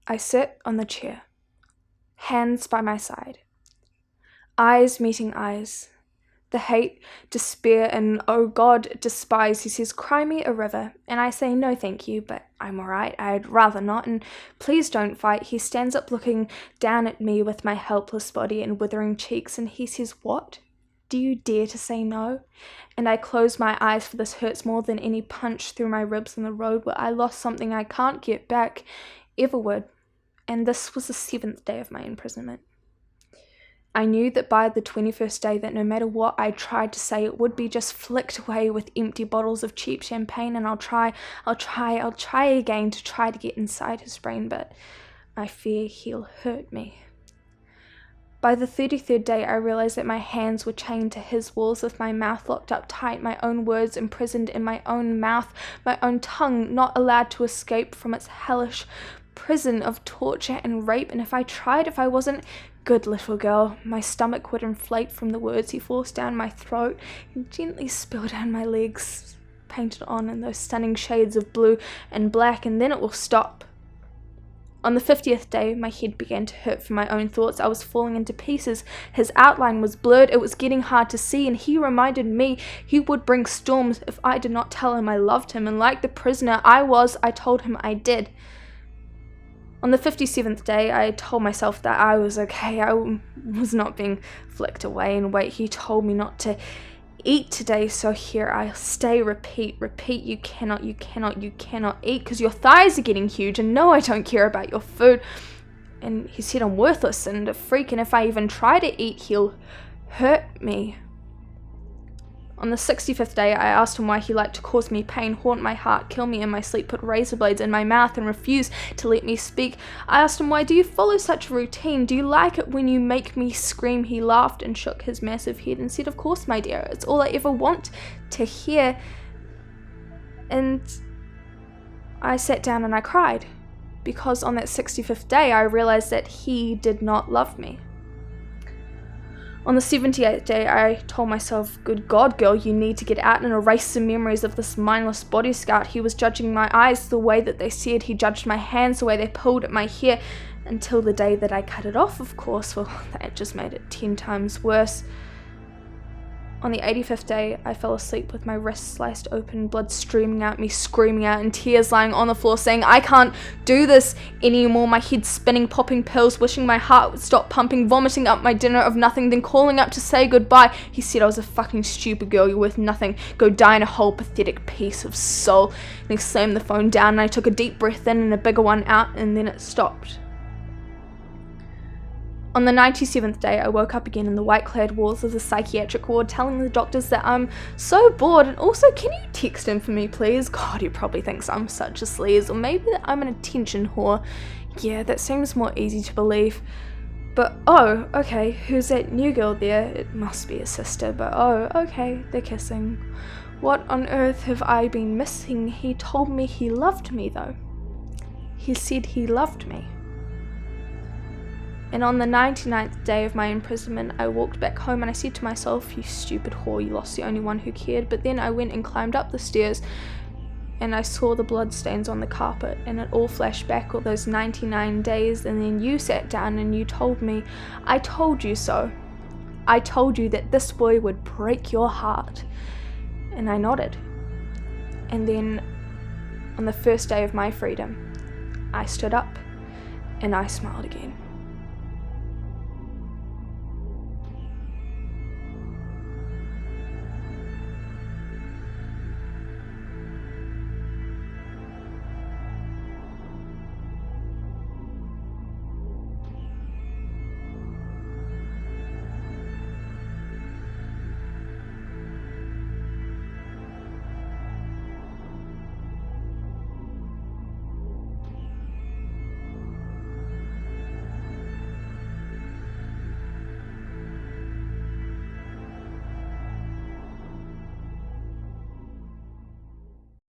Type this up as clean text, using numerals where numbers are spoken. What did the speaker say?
I sit on the chair, hands by my side, eyes meeting eyes. The hate, despair, and oh God, despise. He says, cry me a river. And I say, no thank you, but I'm alright, I'd rather not, and please don't fight. He stands up looking down at me with my helpless body and withering cheeks, and he says, what? Do you dare to say no? And I close my eyes, for this hurts more than any punch through my ribs in the road where I lost something I can't get back, ever would. And this was the 7th day of my imprisonment. I knew that by the 21st day that no matter what I tried to say, it would be just flicked away with empty bottles of cheap champagne, and I'll try again to try to get inside his brain, but I fear he'll hurt me. By the 33rd day, I realized that my hands were chained to his walls with my mouth locked up tight, my own words imprisoned in my own mouth, my own tongue not allowed to escape from its hellish prison of torture and rape. And if I wasn't good little girl, my stomach would inflate from the words he forced down my throat and gently spill down my legs, painted on in those stunning shades of blue and black, and then it will stop. On the 50th day, my head began to hurt from my own thoughts. I was falling into pieces. His outline was blurred. It was getting hard to see, and he reminded me he would bring storms if I did not tell him I loved him, and like the prisoner I told him I did. On the 57th day, I told myself that I was okay. I was not being flicked away. And wait, he told me not to eat today, so here I'll stay. Repeat, you cannot eat because your thighs are getting huge, and no, I don't care about your food. And he said I'm worthless and a freak, and if I even try to eat, he'll hurt me. On the 65th day, I asked him why he liked to cause me pain, haunt my heart, kill me in my sleep, put razor blades in my mouth, and refuse to let me speak. I asked him, why do you follow such a routine? Do you like it when you make me scream? He laughed and shook his massive head and said, of course, my dear, it's all I ever want to hear. And I sat down and I cried, because on that 65th day, I realized that he did not love me. On the 78th day, I told myself, good God, girl, you need to get out and erase the memories of this mindless body scout. He was judging my eyes the way that they said. He judged my hands the way they pulled at my hair, until the day that I cut it off, of course. Well, that just made it 10 times worse. On the 85th day, I fell asleep with my wrists sliced open, blood streaming out me, screaming out, and tears lying on the floor saying, I can't do this anymore. My head spinning, popping pills, wishing my heart would stop pumping, vomiting up my dinner of nothing, then calling up to say goodbye. He said I was a fucking stupid girl, you're worth nothing, go die in a whole pathetic piece of soul. And he slammed the phone down, and I took a deep breath in and a bigger one out, and then it stopped. On the 97th day, I woke up again in the white-clad walls of the psychiatric ward, telling the doctors that I'm so bored, and also, can you text him for me, please? God, he probably thinks I'm such a sleaze, or maybe that I'm an attention whore. Yeah, that seems more easy to believe. But, oh, okay, who's that new girl there? It must be a sister, but oh, okay, they're kissing. What on earth have I been missing? He told me he loved me, though. He said he loved me. And on the 99th day of my imprisonment, I walked back home and I said to myself, you stupid whore, you lost the only one who cared. But then I went and climbed up the stairs and I saw the bloodstains on the carpet, and it all flashed back, all those 99 days. And then you sat down and you told me, I told you so. I told you that this boy would break your heart. And I nodded. And then on the first day of my freedom, I stood up and I smiled again.